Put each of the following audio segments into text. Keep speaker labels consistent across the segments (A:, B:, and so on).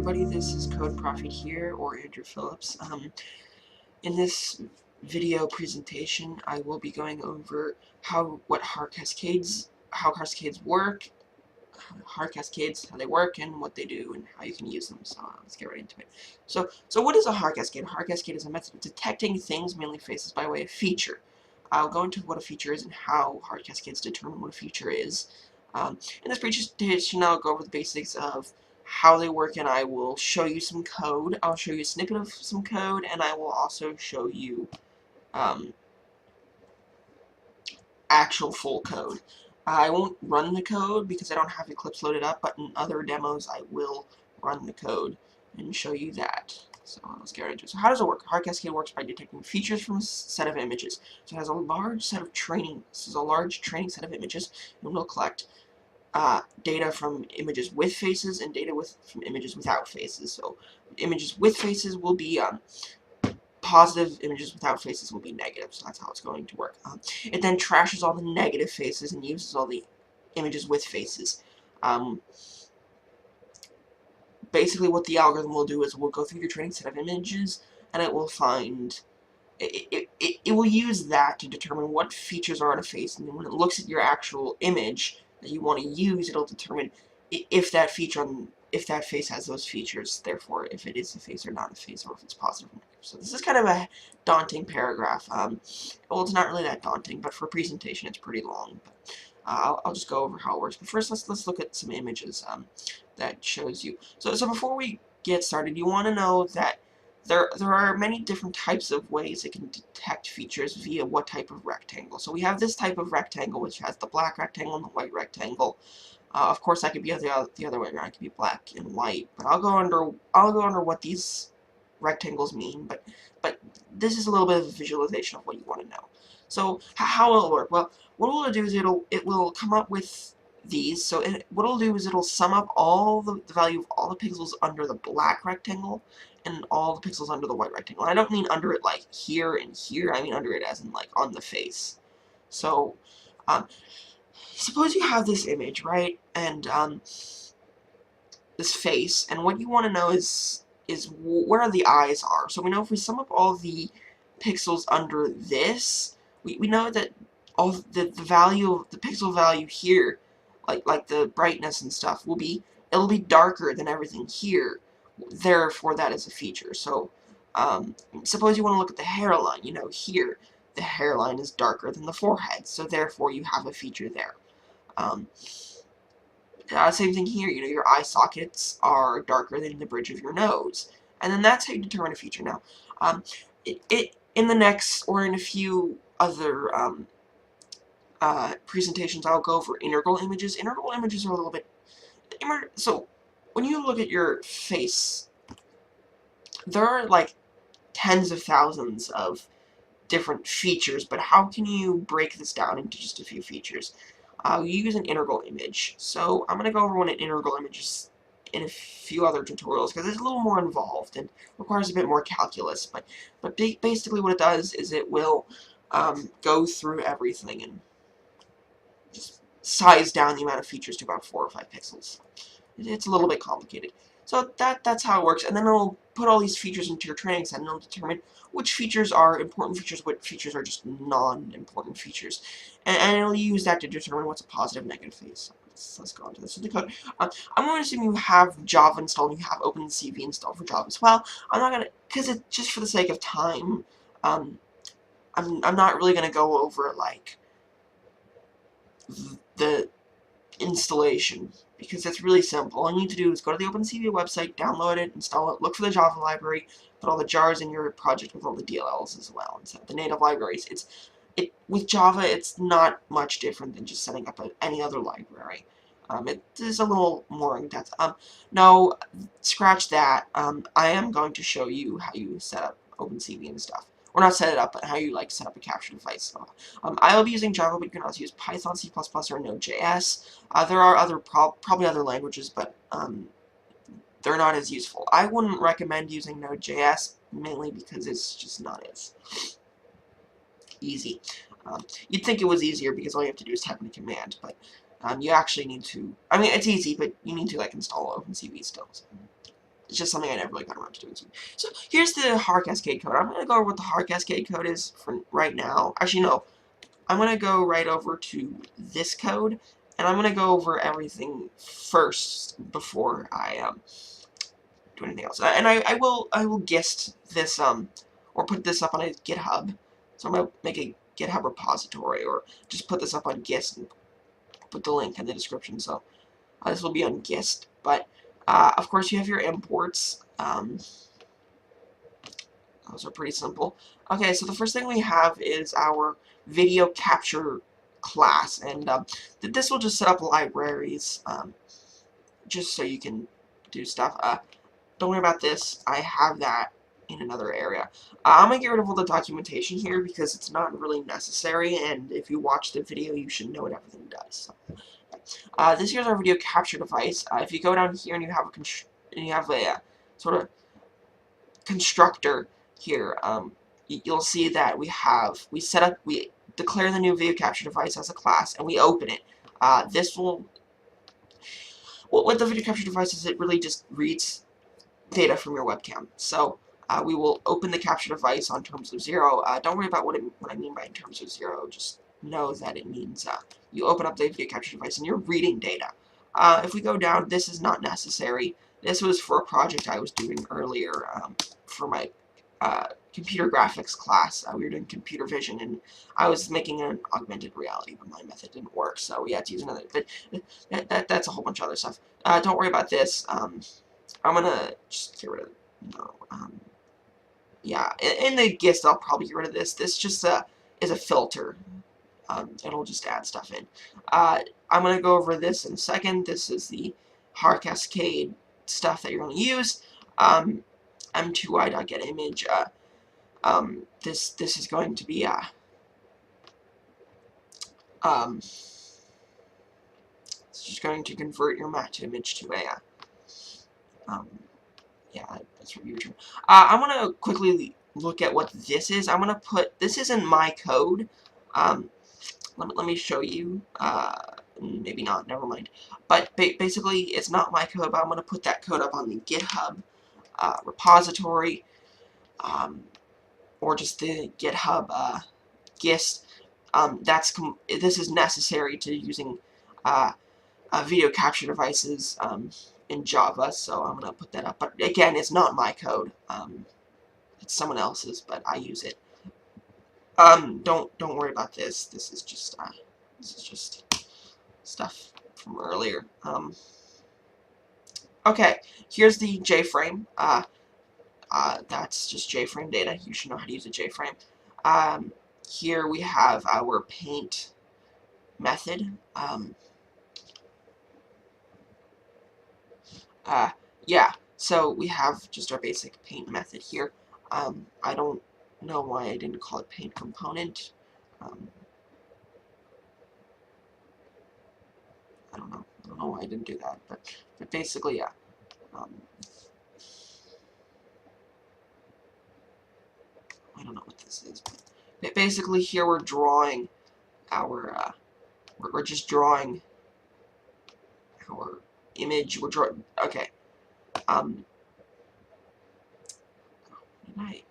A: everybody, this is Code Prophet here, or Andrew Phillips. In this video presentation, I will be going over how cascades work, Haar cascades, how they work, and what they do, and how you can use them. So let's get right into it. So what is a Haar cascade? A Haar cascade is a method of detecting things, mainly faces, by way of feature. I'll go into what a feature is and how Haar cascades determine what a feature is. In this presentation, I'll go over the basics of how they work, and I will show you some code. I'll show you a snippet of some code, and I will also show you actual full code. I won't run the code because I don't have Eclipse loaded up, but in other demos I will run the code and show you that. So let's get right into it. So how does it work? Haar cascade works by detecting features from a set of images. So it has a large set of training. This is a large training set of images, and we'll collect data from images with faces and data from images without faces. So images with faces will be positive, images without faces will be negative, so that's how it's going to work. It then trashes all the negative faces and uses all the images with faces. Basically what the algorithm will do is we'll go through your training set of images, and it will find it will use that to determine what features are on a face, and then when it looks at your actual image that you want to use, it'll determine if that face has those features, therefore if it is a face or not a face, or if it's positive or negative. So this is kind of a daunting paragraph. Well, it's not really that daunting, but for a presentation it's pretty long. But I'll just go over how it works. But first let's look at some images that shows you. So before we get started, you want to know that there are many different types of ways it can detect features via what type of rectangle. So we have this type of rectangle, which has the black rectangle and the white rectangle. Of course, that could be the other way around. It could be black and white. But I'll go under what these rectangles mean. But this is a little bit of a visualization of what you want to know. So how will it work? Well, what it'll do is it will come up with these. So what it'll do is it'll sum up all the value of all the pixels under the black rectangle and all the pixels under the white rectangle. I don't mean under it like here and here. I mean under it as in like on the face. So suppose you have this image, right? And this face, and what you want to know is where the eyes are. So we know if we sum up all the pixels under this, we know that all the value, the pixel value here, like the brightness and stuff, it'll be darker than everything here. Therefore, that is a feature. So suppose you want to look at the hairline. You know, here the hairline is darker than the forehead, so therefore you have a feature there. Same thing here, you know, your eye sockets are darker than the bridge of your nose. And then that's how you determine a feature. Now, in the next, or in a few other presentations, I'll go over integral images. Integral images are a little bit... So, when you look at your face, there are like tens of thousands of different features, but how can you break this down into just a few features? We use an integral image. So I'm going to go over what an integral image is in a few other tutorials, because it's a little more involved and requires a bit more calculus. But basically what it does is it will go through everything and just size down the amount of features to about 4 or 5 pixels. It's a little bit complicated. So that's how it works, and then it'll put all these features into your training set, and it'll determine which features are important features, what features are just non-important features, and it'll use that to determine what's a positive, negative face. Let's go on to this. So the code. I'm going to assume you have Java installed, and you have OpenCV installed for Java as well. I'm not gonna, because it's just for the sake of time. I'm not really gonna go over like the installation, because it's really simple. All you need to do is go to the OpenCV website, download it, install it, look for the Java library, put all the jars in your project with all the DLLs as well, and set up the native libraries. With Java, it's not much different than just setting up any other library. It is a little more in depth. No, scratch that. I am going to show you how you set up OpenCV and stuff. Or not set it up, but how you like set up a capture device. So, I'll be using Java, but you can also use Python, C++, or Node.js. There are probably other languages, but they're not as useful. I wouldn't recommend using Node.js, mainly because it's just not as easy. You'd think it was easier because all you have to do is type in a command, but you actually need to... I mean, it's easy, but you need to like install OpenCV still. So. it's just something I never really got around to doing. So here's the Haar cascade code. I'm going to go over what the Haar cascade code is for right now. Actually, no. I'm going to go right over to this code, and I'm going to go over everything first before I do anything else. And I will gist this or put this up on a GitHub. So I'm going to make a GitHub repository, or just put this up on Gist and put the link in the description. So this will be on Gist, but of course you have your imports. Those are pretty simple. Okay, so the first thing we have is our video capture class, and this will just set up libraries, just so you can do stuff. Don't worry about this. I have that in another area. I'm going to get rid of all the documentation here because it's not really necessary, and if you watch the video, you should know what everything does. So, this here's our video capture device. If you go down here and you have a sort of constructor here, you'll see that we declare the new video capture device as a class, and we open it. This will, what the video capture device is, it really just reads data from your webcam. So we will open the capture device on terms of 0. Don't worry about what I mean by in terms of 0. Just know that it means you open up the video capture device and you're reading data. If we go down, this is not necessary. This was for a project I was doing earlier for my computer graphics class. We were doing computer vision, and I was making an augmented reality, but my method didn't work, so we had to use another. But that's a whole bunch of other stuff. Don't worry about this. I'm gonna just get rid of yeah, in the GIST I'll probably get rid of this. This just is a filter. It'll just add stuff in. I'm gonna go over this in a second. This is the Haar cascade stuff that you're gonna use. M2i.getImage. This is going to be it's just going to convert your matte image to a yeah, that's what you were trying. I'm gonna quickly look at what this is. I'm gonna put this isn't my code. Let me show you. Maybe not. Never mind. But basically, it's not my code. But I'm gonna put that code up on the GitHub repository, or just the GitHub gist. This is necessary to using video capture devices in Java, so I'm gonna put that up. But again, it's not my code. It's someone else's, but I use it. Don't worry about this. This is just stuff from earlier. Okay, here's the JFrame. That's just JFrame data. You should know how to use a JFrame. Here we have our paint method. Yeah, so we have just our basic paint method here. I don't know why I didn't call it paint component. I don't know why I didn't do that, but basically, yeah. I don't know what this is, but basically here we're drawing our, we're just drawing our image. Okay.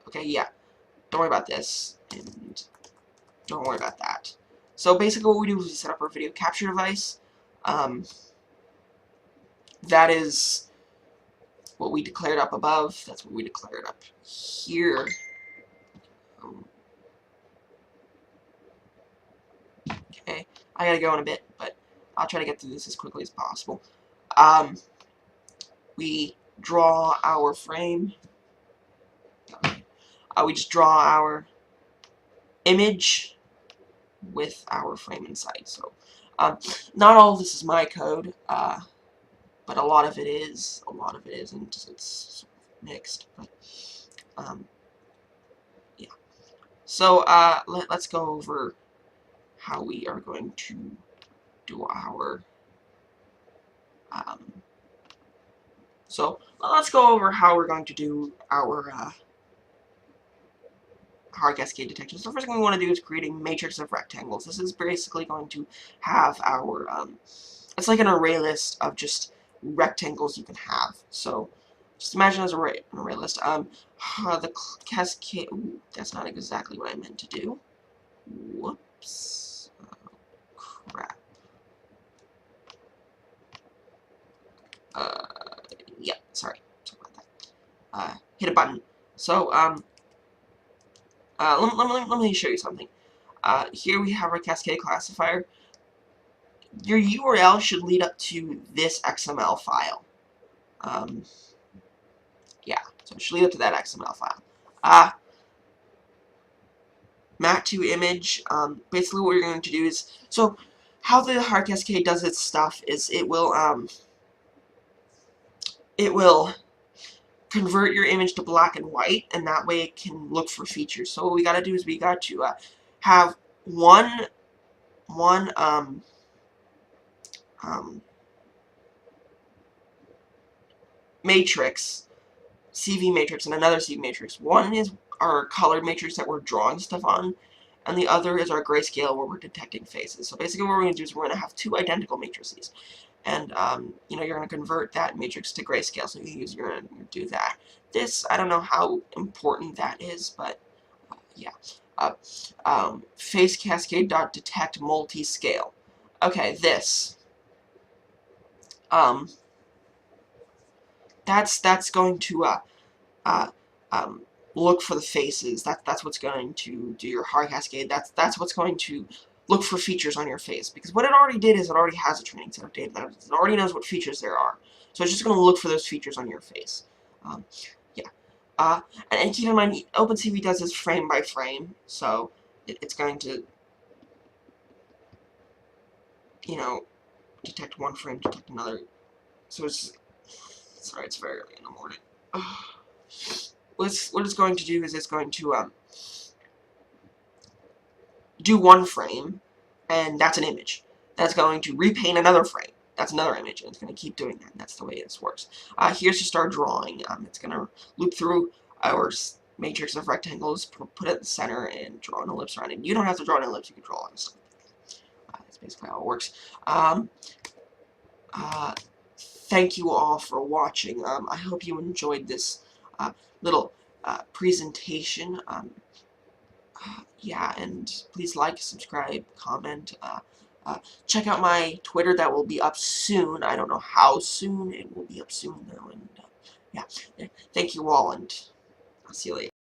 A: Okay, yeah. Don't worry about this, and don't worry about that. So basically what we do is we set up our video capture device. That is what we declared up above. That's what we declared up here. Okay, I gotta go in a bit, but I'll try to get through this as quickly as possible. We draw our frame. We just draw our image with our frame inside. So, not all of this is my code, but a lot of it is. A lot of it isn't. It's sort of mixed, but yeah. So, let's go over how we are going to do our so let's go over how we're going to do our Haar cascade detection. So the first thing we want to do is create a matrix of rectangles. This is basically going to have our it's like an array list of just rectangles you can have. So Just imagine as an array list. The cascade. Ooh, that's not exactly what I meant to do. Whoops. Crap. Uh, yeah. Sorry. Sorry about that. Hit a button. So let me show you something. Here we have our cascade classifier. Your URL should lead up to this XML file. Yeah, so it should lead up to that XML file. Mat to image, basically what you're going to do is, so how the Haar cascade does its stuff is it will convert your image to black and white, and that way it can look for features. So what we got to do is we got to have one matrix, CV matrix, and another CV matrix. One is our colored matrix that we're drawing stuff on, and the other is our grayscale where we're detecting faces. So basically what we're going to do is we're going to have two identical matrices. And, you know, you're going to convert that matrix to grayscale, so you're going to do that. This, I don't know how important that is, but, yeah. Face cascade.detect multi-scale. Okay, this. That's going to, uh, look for the faces. That's what's going to do your Haar cascade. That's what's going to look for features on your face. Because what it already did is it already has a training set of data. It already knows what features there are. So it's just going to look for those features on your face. Yeah. And keep in mind, OpenCV does this frame by frame. So it's going to, you know, detect one frame, detect another. So it's, sorry, it's very early in the morning. What it's going to do is it's going to do one frame, and that's an image. That's going to repaint another frame. That's another image, and it's going to keep doing that. And that's the way this works. Here's just our drawing. It's going to loop through our matrix of rectangles, put it at the center, and draw an ellipse around it. You don't have to draw an ellipse. You can draw other stuff. That's basically how it works. Thank you all for watching. I hope you enjoyed this little presentation. Yeah, and please like, subscribe, comment. Check out my Twitter. That will be up soon. I don't know how soon. It will be up soon, though. And yeah, thank you all, and I'll see you later.